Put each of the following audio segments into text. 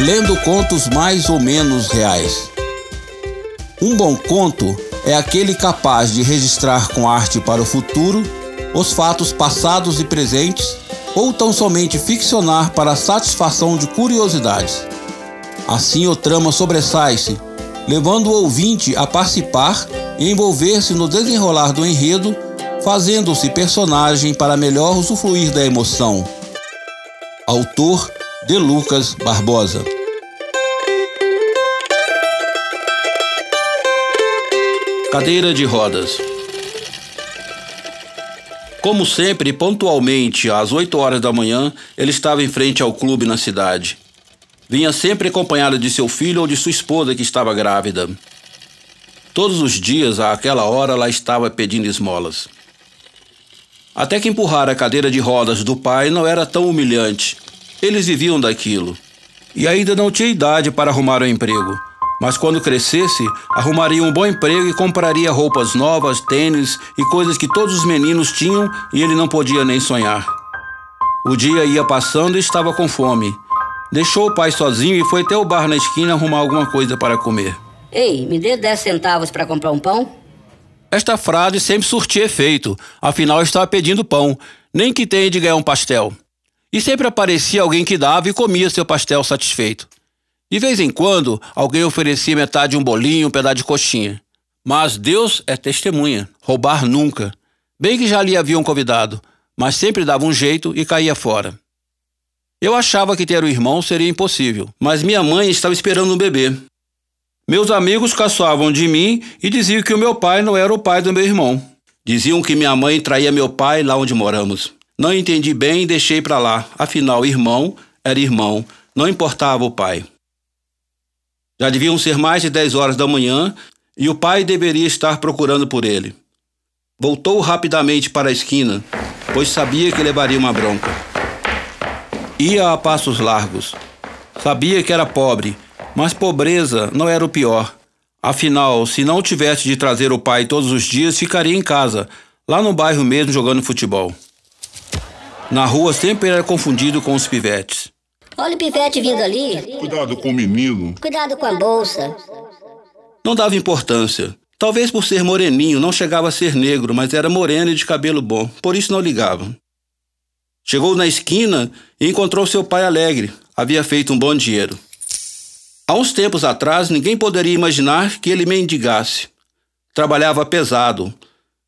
lendo contos mais ou menos reais. Um bom conto é aquele capaz de registrar com arte para o futuro os fatos passados e presentes, ou tão somente ficcionar para a satisfação de curiosidades. Assim o trama sobressai-se, levando o ouvinte a participar e envolver-se no desenrolar do enredo, fazendo-se personagem para melhor usufruir da emoção. Autor de Lucas Barbosa. Cadeira de rodas. Como sempre, pontualmente, às 8 horas da manhã, ele estava em frente ao clube na cidade. Vinha sempre acompanhado de seu filho ou de sua esposa, que estava grávida. Todos os dias, àquela hora, lá estava pedindo esmolas. Até que empurrar a cadeira de rodas do pai não era tão humilhante. Eles viviam daquilo. E ainda não tinha idade para arrumar um emprego. Mas quando crescesse, arrumaria um bom emprego e compraria roupas novas, tênis e coisas que todos os meninos tinham e ele não podia nem sonhar. O dia ia passando e estava com fome. Deixou o pai sozinho e foi até o bar na esquina arrumar alguma coisa para comer. Ei, me dê 10 centavos para comprar um pão? Esta frase sempre surtia efeito, afinal estava pedindo pão, nem que tenha de ganhar um pastel. E sempre aparecia alguém que dava e comia seu pastel satisfeito. De vez em quando, alguém oferecia metade de um bolinho, um pedaço de coxinha. Mas Deus é testemunha, roubar nunca. Bem que já lhe haviam convidado, mas sempre dava um jeito e caía fora. Eu achava que ter um irmão seria impossível, mas minha mãe estava esperando um bebê. Meus amigos caçoavam de mim e diziam que o meu pai não era o pai do meu irmão. Diziam que minha mãe traía meu pai lá onde moramos. Não entendi bem e deixei para lá. Afinal, irmão era irmão, não importava o pai. Já deviam ser mais de 10 horas da manhã e o pai deveria estar procurando por ele. Voltou rapidamente para a esquina, pois sabia que levaria uma bronca. Ia a passos largos. Sabia que era pobre, mas pobreza não era o pior. Afinal, se não tivesse de trazer o pai todos os dias, ficaria em casa, lá no bairro mesmo, jogando futebol. Na rua sempre era confundido com os pivetes. Olha o pivete vindo ali. Cuidado com o menino. Cuidado com a bolsa. Não dava importância. Talvez por ser moreninho, não chegava a ser negro, mas era moreno e de cabelo bom, por isso não ligava. Chegou na esquina e encontrou seu pai alegre. Havia feito um bom dinheiro. Há uns tempos atrás, ninguém poderia imaginar que ele mendigasse. Trabalhava pesado.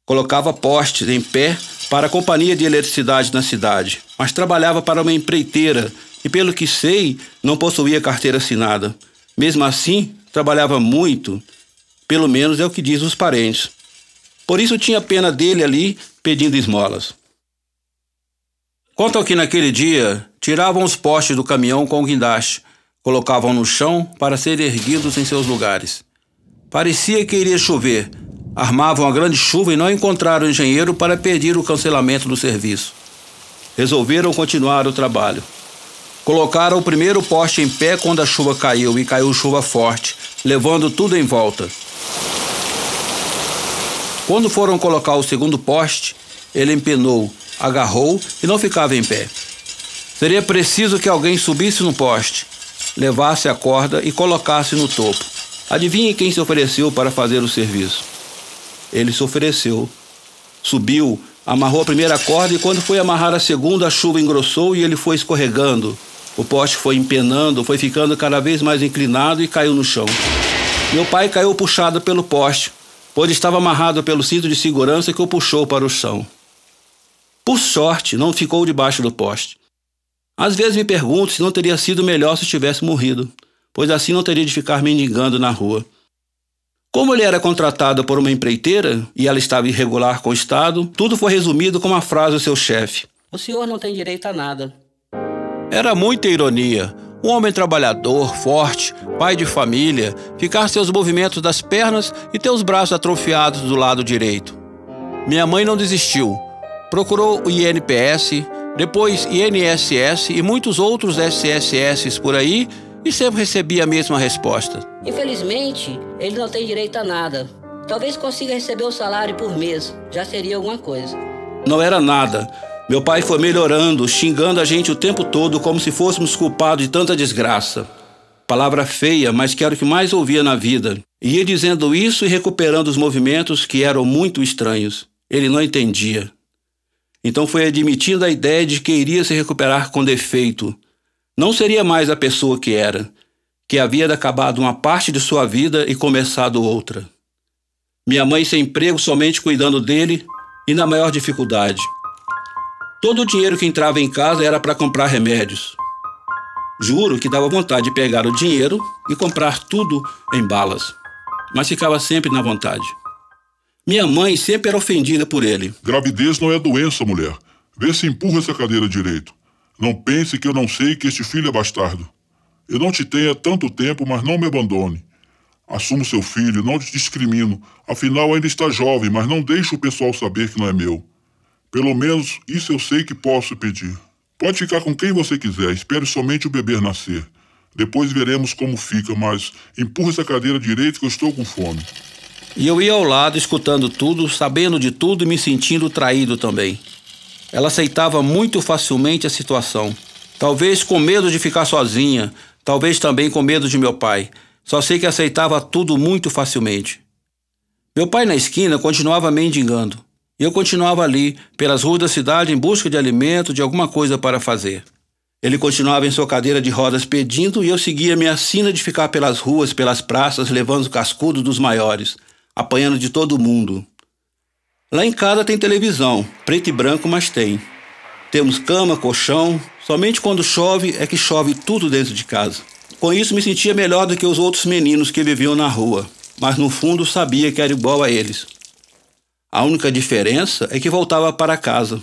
Colocava postes em pé para a companhia de eletricidade na cidade, mas trabalhava para uma empreiteira e, pelo que sei, não possuía carteira assinada. Mesmo assim, trabalhava muito, pelo menos é o que dizem os parentes. Por isso tinha pena dele ali pedindo esmolas. Contam que naquele dia tiravam os postes do caminhão com o guindaste, colocavam no chão para serem erguidos em seus lugares. Parecia que iria chover. Armavam a grande chuva e não encontraram engenheiro para pedir o cancelamento do serviço. Resolveram continuar o trabalho. Colocaram o primeiro poste em pé quando a chuva caiu, e caiu chuva forte, levando tudo em volta. Quando foram colocar o segundo poste, ele empenou, agarrou e não ficava em pé. Seria preciso que alguém subisse no poste, levasse a corda e colocasse no topo. Adivinhe quem se ofereceu para fazer o serviço? Ele se ofereceu. Subiu, amarrou a primeira corda e quando foi amarrar a segunda, a chuva engrossou e ele foi escorregando. O poste foi empenando, foi ficando cada vez mais inclinado e caiu no chão. Meu pai caiu puxado pelo poste, pois estava amarrado pelo cinto de segurança que o puxou para o chão. Por sorte, não ficou debaixo do poste. Às vezes me pergunto se não teria sido melhor se tivesse morrido, pois assim não teria de ficar mendigando na rua. Como ele era contratado por uma empreiteira e ela estava irregular com o Estado, tudo foi resumido com uma frase do seu chefe: O senhor não tem direito a nada. Era muita ironia. Um homem trabalhador, forte, pai de família, ficar sem os movimentos das pernas e ter os braços atrofiados do lado direito. Minha mãe não desistiu. Procurou o INPS, depois INSS e muitos outros SSS por aí e sempre recebia a mesma resposta. Infelizmente, ele não tem direito a nada. Talvez consiga receber o salário por mês. Já seria alguma coisa. Não era nada. Meu pai foi melhorando, xingando a gente o tempo todo como se fôssemos culpados de tanta desgraça. Palavra feia, mas que era o que mais ouvia na vida. E ia dizendo isso e recuperando os movimentos que eram muito estranhos. Ele não entendia. Então foi admitindo a ideia de que iria se recuperar com defeito. Não seria mais a pessoa que era, que havia acabado uma parte de sua vida e começado outra. Minha mãe sem emprego, somente cuidando dele e na maior dificuldade. Todo o dinheiro que entrava em casa era para comprar remédios. Juro que dava vontade de pegar o dinheiro e comprar tudo em balas, mas ficava sempre na vontade. Minha mãe sempre era ofendida por ele. Gravidez não é doença, mulher. Vê se empurra essa cadeira direito. Não pense que eu não sei que este filho é bastardo. Eu não te tenho há tanto tempo, mas não me abandone. Assumo seu filho, não te discrimino. Afinal, ainda está jovem, mas não deixe o pessoal saber que não é meu. Pelo menos isso eu sei que posso pedir. Pode ficar com quem você quiser, espere somente o bebê nascer. Depois veremos como fica, mas empurra essa cadeira direito que eu estou com fome. E eu ia ao lado, escutando tudo, sabendo de tudo e me sentindo traído também. Ela aceitava muito facilmente a situação. Talvez com medo de ficar sozinha, talvez também com medo de meu pai. Só sei que aceitava tudo muito facilmente. Meu pai na esquina continuava mendigando. E eu continuava ali, pelas ruas da cidade, em busca de alimento, de alguma coisa para fazer. Ele continuava em sua cadeira de rodas pedindo e eu seguia minha sina de ficar pelas ruas, pelas praças, levando o cascudo dos maiores, apanhando de todo mundo. Lá em casa tem televisão, preto e branco, mas tem. Temos cama, colchão, somente quando chove é que chove tudo dentro de casa. Com isso me sentia melhor do que os outros meninos que viviam na rua, mas no fundo sabia que era igual a eles. A única diferença é que voltava para casa.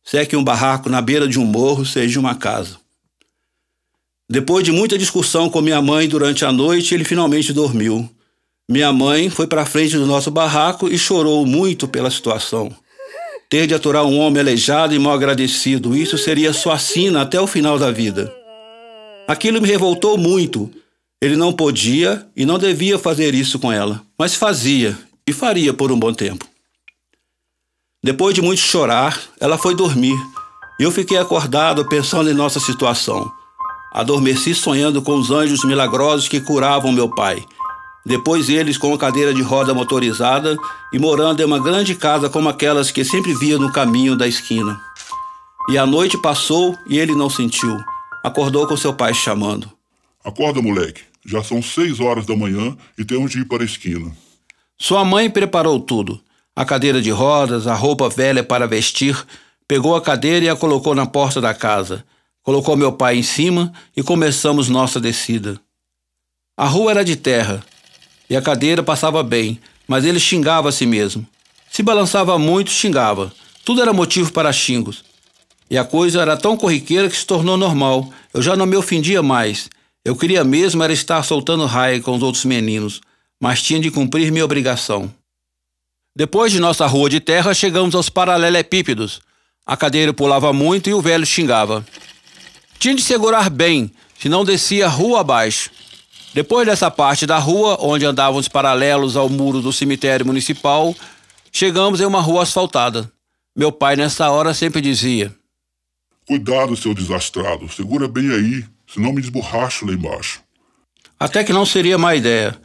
Se é que um barraco na beira de um morro seja uma casa. Depois de muita discussão com minha mãe durante a noite, ele finalmente dormiu. Minha mãe foi para a frente do nosso barraco e chorou muito pela situação. Ter de aturar um homem aleijado e mal agradecido, isso seria sua sina até o final da vida. Aquilo me revoltou muito. Ele não podia e não devia fazer isso com ela, mas fazia e faria por um bom tempo. Depois de muito chorar, ela foi dormir e eu fiquei acordado pensando em nossa situação. Adormeci sonhando com os anjos milagrosos que curavam meu pai. Depois eles com uma cadeira de roda motorizada e morando em uma grande casa como aquelas que sempre via no caminho da esquina. E a noite passou e ele não sentiu. Acordou com seu pai chamando. Acorda, moleque. Já são 6 horas da manhã e temos de ir para a esquina. Sua mãe preparou tudo. A cadeira de rodas, a roupa velha para vestir, pegou a cadeira e a colocou na porta da casa. Colocou meu pai em cima e começamos nossa descida. A rua era de terra e a cadeira passava bem, mas ele xingava a si mesmo. Se balançava muito, xingava. Tudo era motivo para xingos. E a coisa era tão corriqueira que se tornou normal. Eu já não me ofendia mais. Eu queria mesmo era estar soltando raia com os outros meninos, mas tinha de cumprir minha obrigação. Depois de nossa rua de terra, chegamos aos paralelepípedos. A cadeira pulava muito e o velho xingava. Tinha de segurar bem, senão descia rua abaixo. Depois dessa parte da rua, onde andávamos paralelos ao muro do cemitério municipal, chegamos em uma rua asfaltada. Meu pai, nessa hora, sempre dizia: Cuidado, seu desastrado. Segura bem aí, senão me desborracho lá embaixo. Até que não seria má ideia.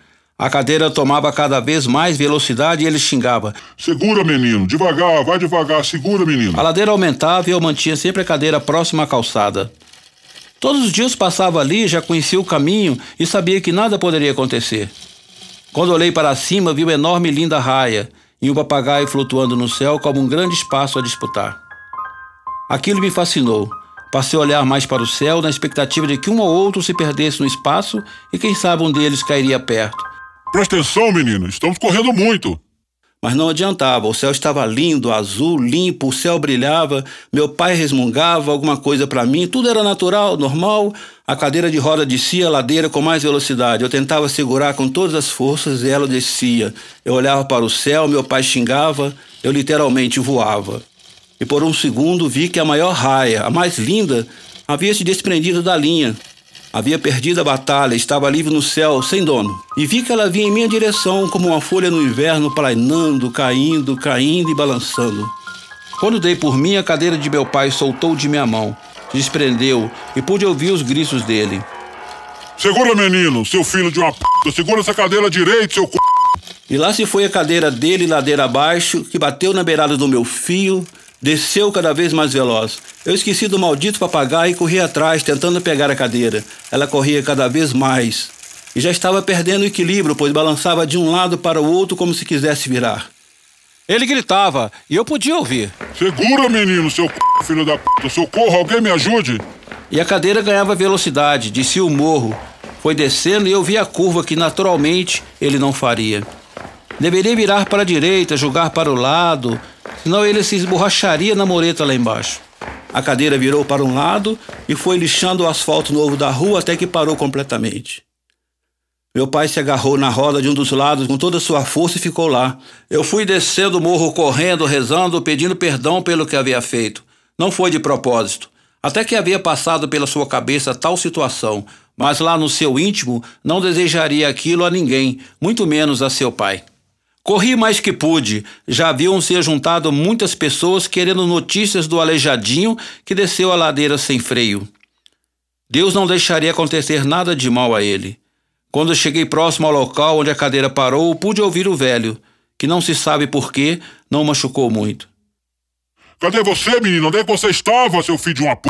A cadeira tomava cada vez mais velocidade e ele xingava: Segura, menino. Devagar, vai devagar. Segura, menino. A ladeira aumentava e eu mantinha sempre a cadeira próxima à calçada. Todos os dias passava ali, já conhecia o caminho e sabia que nada poderia acontecer. Quando olhei para cima, vi uma enorme e linda raia e um papagaio flutuando no céu como um grande espaço a disputar. Aquilo me fascinou. Passei a olhar mais para o céu na expectativa de que um ou outro se perdesse no espaço e quem sabe um deles cairia perto. Presta atenção, menino. Estamos correndo muito. Mas não adiantava. O céu estava lindo, azul, limpo, o céu brilhava. Meu pai resmungava alguma coisa para mim. Tudo era natural, normal. A cadeira de roda descia a ladeira com mais velocidade. Eu tentava segurar com todas as forças e ela descia. Eu olhava para o céu, meu pai xingava. Eu literalmente voava. E por um segundo vi que a maior raia, a mais linda, havia se desprendido da linha. Havia perdido a batalha, estava livre no céu, sem dono. E vi que ela vinha em minha direção, como uma folha no inverno, planeando, caindo, caindo e balançando. Quando dei por mim, a cadeira de meu pai soltou de minha mão, se desprendeu e pude ouvir os gritos dele. Segura, menino, seu filho de uma p***. Segura essa cadeira direito, seu c***. E lá se foi a cadeira dele, ladeira abaixo, que bateu na beirada do meu fio, desceu cada vez mais veloz. Eu esqueci do maldito papagaio e corri atrás, tentando pegar a cadeira. Ela corria cada vez mais. E já estava perdendo o equilíbrio, pois balançava de um lado para o outro como se quisesse virar. Ele gritava, e eu podia ouvir. Segura, menino, seu c***, filho da p***. Socorro, alguém me ajude. E a cadeira ganhava velocidade, descia o morro. Foi descendo e eu vi a curva que naturalmente ele não faria. Deveria virar para a direita, jogar para o lado, senão ele se esborracharia na mureta lá embaixo. A cadeira virou para um lado e foi lixando o asfalto novo da rua até que parou completamente. Meu pai se agarrou na roda de um dos lados com toda a sua força e ficou lá. Eu fui descendo o morro correndo, rezando, pedindo perdão pelo que havia feito. Não foi de propósito. Até que havia passado pela sua cabeça tal situação, mas lá no seu íntimo não desejaria aquilo a ninguém, muito menos a seu pai. Corri mais que pude, já haviam se juntado muitas pessoas querendo notícias do aleijadinho que desceu a ladeira sem freio. Deus não deixaria acontecer nada de mal a ele. Quando cheguei próximo ao local onde a cadeira parou, pude ouvir o velho, que não se sabe por quê, não machucou muito. Cadê você, menino? Onde é que você estava, seu filho de uma p***?